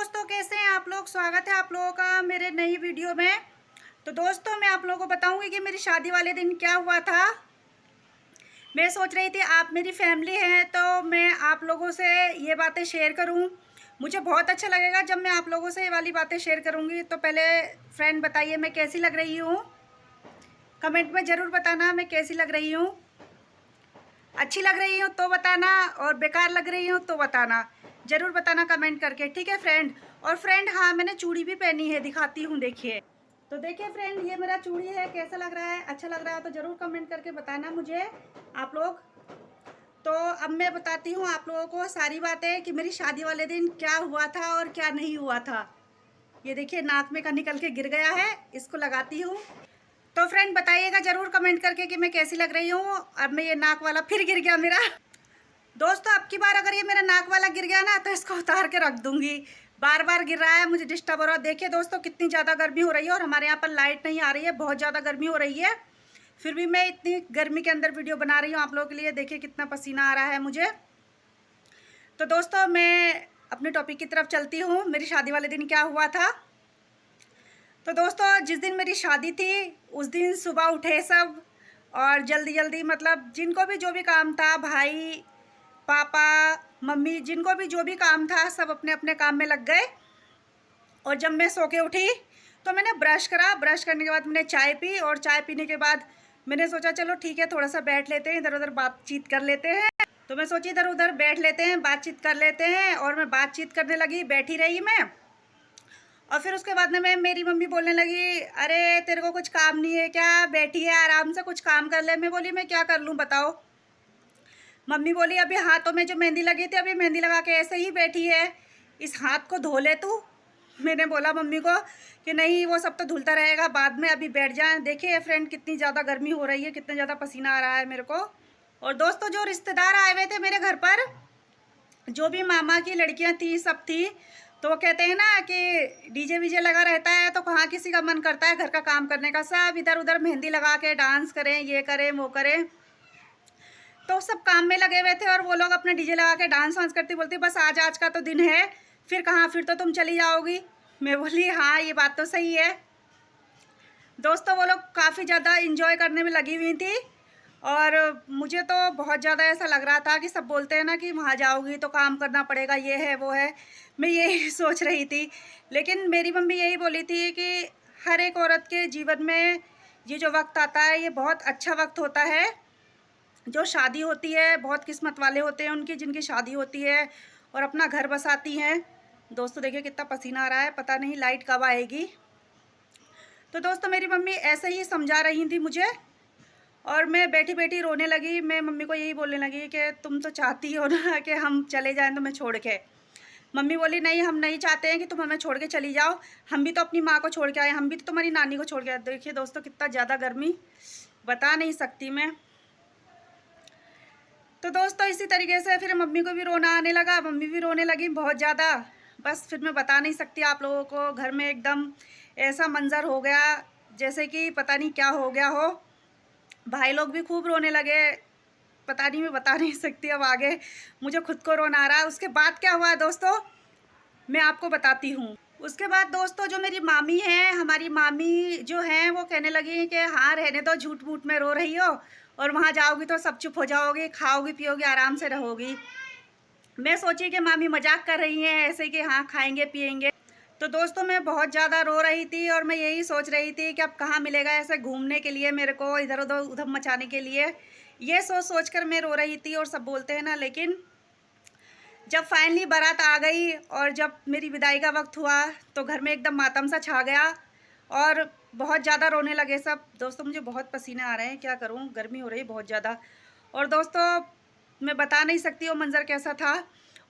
दोस्तों, कैसे हैं आप लोग। स्वागत है आप लोगों का मेरे नई वीडियो में। तो दोस्तों, मैं आप लोगों को बताऊंगी कि मेरी शादी वाले दिन क्या हुआ था। मैं सोच रही थी आप मेरी फैमिली हैं तो मैं आप लोगों से ये बातें शेयर करूं। मुझे बहुत अच्छा लगेगा जब मैं आप लोगों से ये वाली बातें शेयर करूंगी। तो पहले फ्रेंड बताइए मैं कैसी लग रही हूँ, कमेंट में ज़रूर बताना मैं कैसी लग रही हूँ। अच्छी लग रही हूँ तो बताना, और बेकार लग रही हूँ तो बताना, ज़रूर बताना कमेंट करके, ठीक है फ्रेंड। और फ्रेंड, हाँ, मैंने चूड़ी भी पहनी है, दिखाती हूँ, देखिए। तो देखिए फ्रेंड, ये मेरा चूड़ी है। कैसा लग रहा है? अच्छा लग रहा है तो ज़रूर कमेंट करके बताना मुझे आप लोग। तो अब मैं बताती हूँ आप लोगों को सारी बातें कि मेरी शादी वाले दिन क्या हुआ था और क्या नहीं हुआ था। ये देखिए, नाक में का निकल के गिर गया है, इसको लगाती हूँ। तो फ्रेंड बताइएगा ज़रूर कमेंट करके कि मैं कैसी लग रही हूँ। अब मैं ये नाक वाला फिर गिर गया मेरा। दोस्तों, अब की बार अगर ये मेरा नाक वाला गिर गया ना तो इसको उतार के रख दूंगी। बार बार गिर रहा है, मुझे डिस्टर्ब हो रहा है। देखिए दोस्तों, कितनी ज़्यादा गर्मी हो रही है और हमारे यहाँ पर लाइट नहीं आ रही है, बहुत ज़्यादा गर्मी हो रही है। फिर भी मैं इतनी गर्मी के अंदर वीडियो बना रही हूँ आप लोगों के लिए। देखिए कितना पसीना आ रहा है मुझे। तो दोस्तों, मैं अपने टॉपिक की तरफ चलती हूँ। मेरी शादी वाले दिन क्या हुआ था। तो दोस्तों, जिस दिन मेरी शादी थी उस दिन सुबह उठे सब, और जल्दी जल्दी, मतलब जिनको भी जो भी काम था, भाई, पापा, मम्मी, जिनको भी जो भी काम था, सब अपने अपने काम में लग गए। और जब मैं सो के उठी तो मैंने ब्रश करा। ब्रश करने के बाद मैंने चाय पी, और चाय पीने के बाद मैंने सोचा चलो ठीक है, थोड़ा सा बैठ लेते हैं, इधर उधर बातचीत कर लेते हैं। तो मैं सोची इधर उधर बैठ लेते हैं, बातचीत कर लेते हैं। और मैं बातचीत करने लगी, बैठी रही मैं। और फिर उसके बाद में मेरी मम्मी बोलने लगी, अरे तेरे को कुछ काम नहीं है क्या? बैठी है, आराम से कुछ काम कर ले। मैं बोली मैं क्या कर लूँ बताओ। मम्मी बोली अभी हाथों में जो मेहंदी लगी थी, अभी मेहंदी लगा के ऐसे ही बैठी है, इस हाथ को धो ले तू। मैंने बोला मम्मी को कि नहीं, वो सब तो धुलता रहेगा बाद में, अभी बैठ जाए। देखिए फ्रेंड, कितनी ज़्यादा गर्मी हो रही है, कितना ज़्यादा पसीना आ रहा है मेरे को। और दोस्तों, जो रिश्तेदार आए हुए थे मेरे घर पर, जो भी मामा की लड़कियां थी, सब थी। तो वो कहते हैं ना कि डीजे वीजे लगा रहता है तो कहाँ किसी का मन करता है घर का काम करने का। सब इधर उधर मेहंदी लगा के डांस करें, ये करें वो करें। तो सब काम में लगे हुए थे और वो लोग अपने डीजे लगा के डांस वांस करती, बोलती बस आज आज का तो दिन है, फिर कहाँ, फिर तो तुम चली जाओगी। मैं बोली हाँ, ये बात तो सही है। दोस्तों, वो लोग काफ़ी ज़्यादा इंजॉय करने में लगी हुई थी। और मुझे तो बहुत ज़्यादा ऐसा लग रहा था कि सब बोलते हैं ना कि वहाँ जाओगी तो काम करना पड़ेगा, ये है वो है। मैं यही सोच रही थी। लेकिन मेरी मम्मी यही बोली थी कि हर एक औरत के जीवन में ये जो वक्त आता है, ये बहुत अच्छा वक्त होता है। जो शादी होती है, बहुत किस्मत वाले होते हैं उनकी, जिनकी शादी होती है और अपना घर बसाती हैं। दोस्तों देखिए कितना पसीना आ रहा है, पता नहीं लाइट कब आएगी। तो दोस्तों, मेरी मम्मी ऐसे ही समझा रही थी मुझे, और मैं बैठी बैठी रोने लगी। मैं मम्मी को यही बोलने लगी कि तुम तो चाहती हो ना कि हम चले जाएं तुम्हें छोड़ के। मम्मी बोली नहीं, हम नहीं चाहते हैं कि तुम हमें छोड़ के चली जाओ, हम भी तो अपनी माँ को छोड़ के आए, हम भी तो तुम्हारी नानी को छोड़ के आए। देखिए दोस्तों, कितना ज़्यादा गर्मी, बता नहीं सकती मैं। तो दोस्तों, इसी तरीके से फिर मम्मी को भी रोना आने लगा, मम्मी भी रोने लगी बहुत ज़्यादा। बस फिर मैं बता नहीं सकती आप लोगों को, घर में एकदम ऐसा मंज़र हो गया जैसे कि पता नहीं क्या हो गया हो। भाई लोग भी खूब रोने लगे, पता नहीं, मैं बता नहीं सकती अब आगे, मुझे खुद को रोना आ रहा है। उसके बाद क्या हुआ दोस्तों, मैं आपको बताती हूँ। उसके बाद दोस्तों, जो मेरी मामी हैं, हमारी मामी जो हैं, वो कहने लगी कि हाँ रहने दो, झूठ मूठ में रो रही हो, और वहाँ जाओगी तो सब चुप हो जाओगी, खाओगी पियोगी, आराम से रहोगी। मैं सोची कि मामी मजाक कर रही हैं ऐसे कि हाँ खाएंगे पिएंगे। तो दोस्तों, मैं बहुत ज़्यादा रो रही थी और मैं यही सोच रही थी कि अब कहाँ मिलेगा ऐसे घूमने के लिए मेरे को, इधर उधर उधम मचाने के लिए। ये सोच सोच कर मैं रो रही थी। और सब बोलते हैं ना, लेकिन जब फाइनली बारात आ गई और जब मेरी विदाई का वक्त हुआ तो घर में एकदम मातम सा छा गया और बहुत ज़्यादा रोने लगे सब। दोस्तों, मुझे बहुत पसीने आ रहे हैं, क्या करूं, गर्मी हो रही है बहुत ज़्यादा। और दोस्तों, मैं बता नहीं सकती वो मंज़र कैसा था।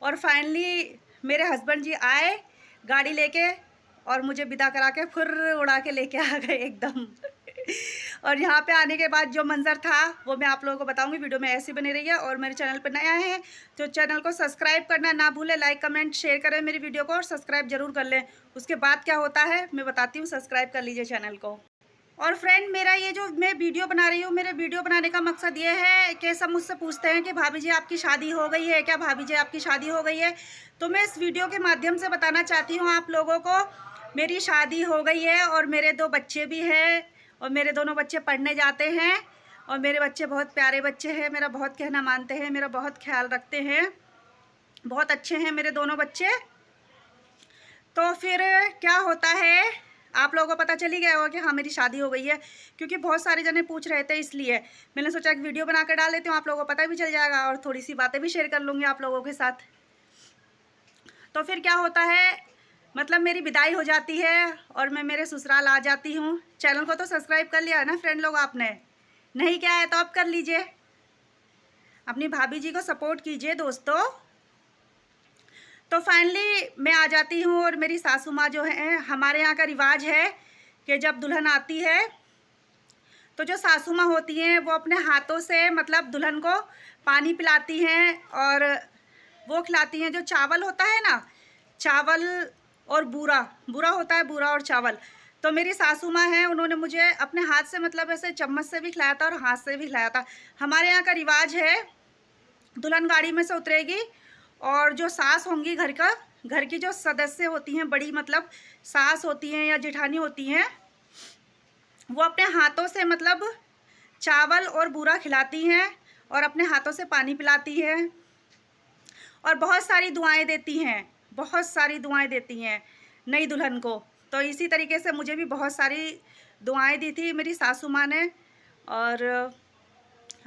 और फाइनली मेरे हस्बैंड जी आए गाड़ी लेके, और मुझे विदा करा के फिर उड़ा के लेके आ गए एकदम। और यहाँ पे आने के बाद जो मंज़र था वो मैं आप लोगों को बताऊंगी, वीडियो में ऐसी बनी रही है। और मेरे चैनल पर नया है तो चैनल को सब्सक्राइब करना ना भूलें, लाइक कमेंट शेयर करें मेरी वीडियो को, और सब्सक्राइब जरूर कर लें। उसके बाद क्या होता है मैं बताती हूँ, सब्सक्राइब कर लीजिए चैनल को। और फ्रेंड, मेरा ये जो मैं वीडियो बना रही हूँ, मेरे वीडियो बनाने का मकसद ये है कि सब मुझसे पूछते हैं कि भाभी जी आपकी शादी हो गई है क्या, भाभी जी आपकी शादी हो गई है। तो मैं इस वीडियो के माध्यम से बताना चाहती हूँ आप लोगों को, मेरी शादी हो गई है और मेरे 2 बच्चे भी हैं और मेरे दोनों बच्चे पढ़ने जाते हैं और मेरे बच्चे बहुत प्यारे बच्चे हैं, मेरा बहुत कहना मानते हैं, मेरा बहुत ख्याल रखते हैं, बहुत अच्छे हैं मेरे दोनों बच्चे। तो फिर क्या होता है, आप लोगों को पता चल ही गया होगा कि हाँ मेरी शादी हो गई है, क्योंकि बहुत सारे जने पूछ रहे थे, इसलिए मैंने सोचा एक वीडियो बना कर डाल देती हूँ, आप लोगों को पता भी चल जाएगा और थोड़ी सी बातें भी शेयर कर लूँगी आप लोगों के साथ। तो फिर क्या होता है, मतलब मेरी विदाई हो जाती है और मैं मेरे ससुराल आ जाती हूँ। चैनल को तो सब्सक्राइब कर लिया है ना फ्रेंड लोग आपने, नहीं क्या है तो आप कर लीजिए, अपनी भाभी जी को सपोर्ट कीजिए दोस्तों। तो फाइनली मैं आ जाती हूँ और मेरी सासू माँ जो है, हमारे यहाँ का रिवाज है कि जब दुल्हन आती है तो जो सासू माँ होती हैं वो अपने हाथों से मतलब दुल्हन को पानी पिलाती हैं और वो खिलाती हैं जो चावल होता है ना, चावल और बूरा, बूरा होता है, बूरा और चावल। तो मेरी सासू माँ हैं, उन्होंने मुझे अपने हाथ से मतलब ऐसे चम्मच से भी खिलाया था और हाथ से भी खिलाया था। हमारे यहाँ का रिवाज है, दुल्हन गाड़ी में से उतरेगी और जो सास होंगी घर की जो सदस्य होती हैं, बड़ी मतलब सास होती हैं या जेठानी होती हैं, वो अपने हाथों से मतलब चावल और बूरा खिलाती हैं और अपने हाथों से पानी पिलाती हैं और बहुत सारी दुआएं देती हैं, बहुत सारी दुआएं देती हैं नई दुल्हन को। तो इसी तरीके से मुझे भी बहुत सारी दुआएं दी थी मेरी सासू माँ ने। और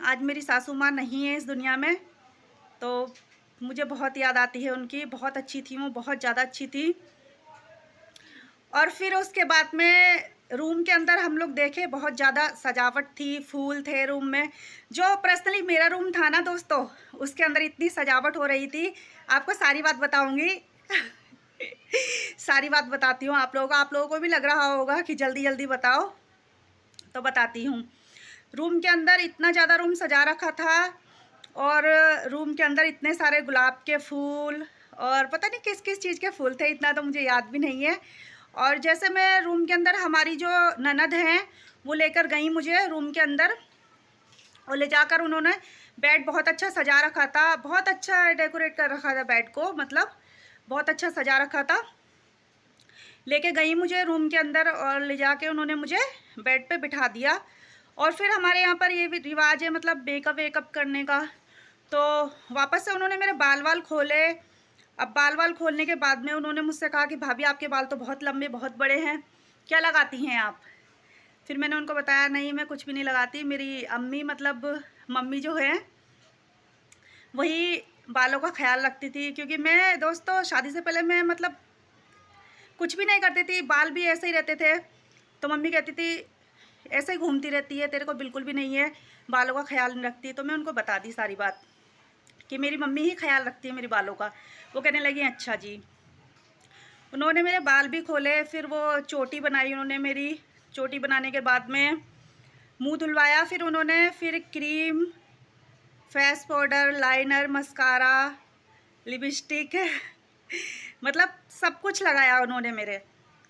आज मेरी सासू माँ नहीं है इस दुनिया में, तो मुझे बहुत याद आती है उनकी, बहुत अच्छी थी वो, बहुत ज़्यादा अच्छी थी। और फिर उसके बाद में रूम के अंदर हम लोग देखे, बहुत ज़्यादा सजावट थी, फूल थे रूम में। जो पर्सनली मेरा रूम था ना दोस्तों, उसके अंदर इतनी सजावट हो रही थी, आपको सारी बात बताऊंगी सारी बात बताती हूँ आप लोगों को भी लग रहा होगा कि जल्दी जल्दी बताओ, तो बताती हूँ। रूम के अंदर इतना ज़्यादा रूम सजा रखा था और रूम के अंदर इतने सारे गुलाब के फूल और पता नहीं किस किस चीज़ के फूल थे, इतना तो मुझे याद भी नहीं है। और जैसे मैं रूम के अंदर, हमारी जो ननद हैं वो लेकर गई मुझे रूम के अंदर और ले जाकर उन्होंने बेड बहुत अच्छा सजा रखा था, बहुत अच्छा डेकोरेट कर रखा था बेड को, मतलब बहुत अच्छा सजा रखा था। लेके गई मुझे रूम के अंदर और ले जाके उन्होंने मुझे बेड पे बिठा दिया। और फिर हमारे यहाँ पर ये भी रिवाज है मतलब मेकअप वेकअप करने का। तो वापस से उन्होंने मेरे बाल वाल खोले। अब बाल वाल खोलने के बाद में उन्होंने मुझसे कहा कि भाभी आपके बाल तो बहुत लंबे बहुत बड़े हैं, क्या लगाती हैं आप। फिर मैंने उनको बताया नहीं मैं कुछ भी नहीं लगाती, मेरी अम्मी मतलब मम्मी जो है वही बालों का ख्याल रखती थी। क्योंकि मैं दोस्तों शादी से पहले मैं मतलब कुछ भी नहीं करती थी, बाल भी ऐसे ही रहते थे। तो मम्मी कहती थी ऐसे ही घूमती रहती है, तेरे को बिल्कुल भी नहीं है, बालों का ख्याल नहीं रखती। तो मैं उनको बता दी सारी बात कि मेरी मम्मी ही ख्याल रखती है मेरे बालों का। वो कहने लगी अच्छा जी। उन्होंने मेरे बाल भी खोले, फिर वो चोटी बनाई उन्होंने मेरी। चोटी बनाने के बाद में मुंह धुलवाया, फिर उन्होंने फिर cream, face powder, liner, mascara, lipstick मतलब सब कुछ लगाया उन्होंने मेरे।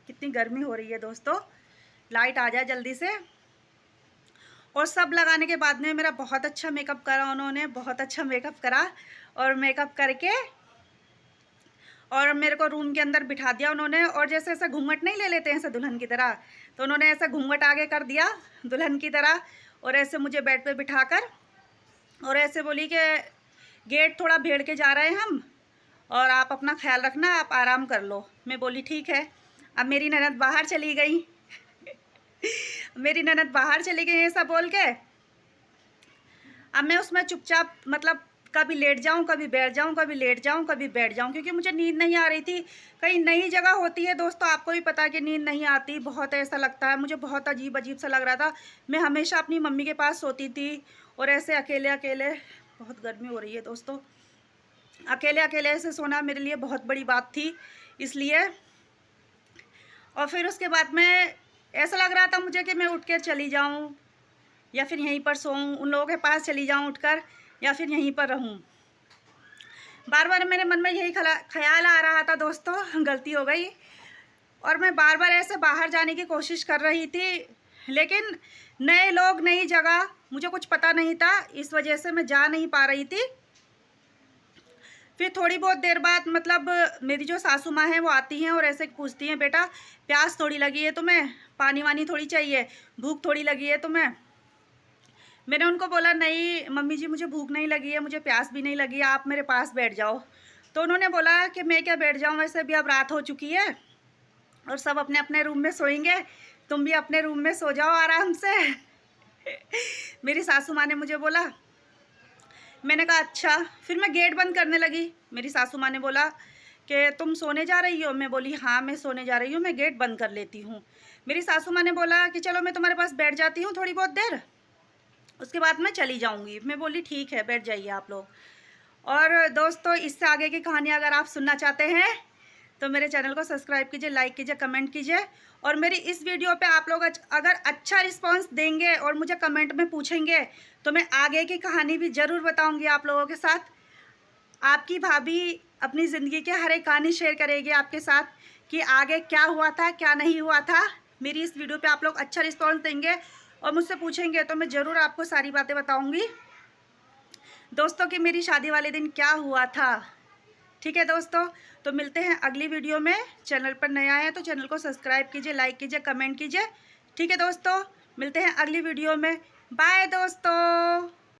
कितनी गर्मी हो रही है दोस्तों, लाइट आ जाए जल्दी से। और सब लगाने के बाद में मेरा बहुत अच्छा मेकअप करा उन्होंने, बहुत अच्छा मेकअप करा। और मेकअप करके और मेरे को रूम के अंदर बिठा दिया उन्होंने। और जैसे ऐसा घूंघट नहीं ले लेते हैं ऐसे दुल्हन की तरह, तो उन्होंने ऐसा घूंघट आगे कर दिया दुल्हन की तरह और ऐसे मुझे बेड पे बिठाकर और ऐसे बोली कि गेट थोड़ा भेड़ के जा रहे हैं हम और आप अपना ख्याल रखना, आप आराम कर लो। मैं बोली ठीक है। अब मेरी ननद बाहर चली गई मेरी ननद बाहर चली गई ऐसा बोल के। अब मैं उसमें चुपचाप मतलब कभी लेट जाऊं, कभी बैठ जाऊं, कभी लेट जाऊं, कभी बैठ जाऊं, क्योंकि मुझे नींद नहीं आ रही थी। कहीं नई जगह होती है दोस्तों, आपको भी पता है कि नींद नहीं आती, बहुत ऐसा लगता है, मुझे बहुत अजीब अजीब सा लग रहा था। मैं हमेशा अपनी मम्मी के पास सोती थी और ऐसे अकेले अकेले, बहुत गर्मी हो रही है दोस्तों, अकेले अकेले ऐसे सोना मेरे लिए बहुत बड़ी बात थी, इसलिए। और फिर उसके बाद में ऐसा लग रहा था मुझे कि मैं उठ के चली जाऊं या फिर यहीं पर सोऊं, उन लोगों के पास चली जाऊं उठकर, या फिर यहीं पर रहूं। बार बार मेरे मन में यही ख्याल आ रहा था दोस्तों, गलती हो गई। और मैं बार बार ऐसे बाहर जाने की कोशिश कर रही थी, लेकिन नए लोग, नई जगह, मुझे कुछ पता नहीं था, इस वजह से मैं जा नहीं पा रही थी। फिर थोड़ी बहुत देर बाद मतलब मेरी जो सासू माँ हैं वो आती हैं और ऐसे पूछती हैं, बेटा प्यास थोड़ी लगी है तुम्हें, पानी वानी थोड़ी चाहिए, भूख थोड़ी लगी है तुम्हें। मैंने उनको बोला, नहीं मम्मी जी मुझे भूख नहीं लगी है, मुझे प्यास भी नहीं लगी है, आप मेरे पास बैठ जाओ। तो उन्होंने बोला कि मैं क्या बैठ जाऊँ, वैसे भी अब रात हो चुकी है और सब अपने अपने रूम में सोएंगे, तुम भी अपने रूम में सो जाओ आराम से। मेरी सासू माँ ने मुझे बोला। मैंने कहा अच्छा। फिर मैं गेट बंद करने लगी। मेरी सासू माँ ने बोला कि तुम सोने जा रही हो? मैं बोली हाँ मैं सोने जा रही हूँ, मैं गेट बंद कर लेती हूँ। मेरी सासू माँ ने बोला कि चलो मैं तुम्हारे पास बैठ जाती हूँ थोड़ी बहुत देर, उसके बाद मैं चली जाऊँगी। मैं बोली ठीक है बैठ जाइए आप लोग। और दोस्तों इससे आगे की कहानी अगर आप सुनना चाहते हैं तो मेरे चैनल को सब्सक्राइब कीजिए, लाइक कीजिए, कमेंट कीजिए। और मेरी इस वीडियो पे आप लोग अगर अच्छा रिस्पांस देंगे और मुझे कमेंट में पूछेंगे तो मैं आगे की कहानी भी ज़रूर बताऊंगी आप लोगों के साथ। आपकी भाभी अपनी ज़िंदगी के हर एक कहानी शेयर करेगी आपके साथ कि आगे क्या हुआ था, क्या नहीं हुआ था। मेरी इस वीडियो पे आप लोग अच्छा रिस्पांस देंगे और मुझसे पूछेंगे तो मैं ज़रूर आपको सारी बातें बताऊँगी दोस्तों कि मेरी शादी वाले दिन क्या हुआ था। ठीक है दोस्तों, तो मिलते हैं अगली वीडियो में। चैनल पर नया है तो चैनल को सब्सक्राइब कीजिए, लाइक कीजिए, कमेंट कीजिए। ठीक है दोस्तों, मिलते हैं अगली वीडियो में। बाय दोस्तों।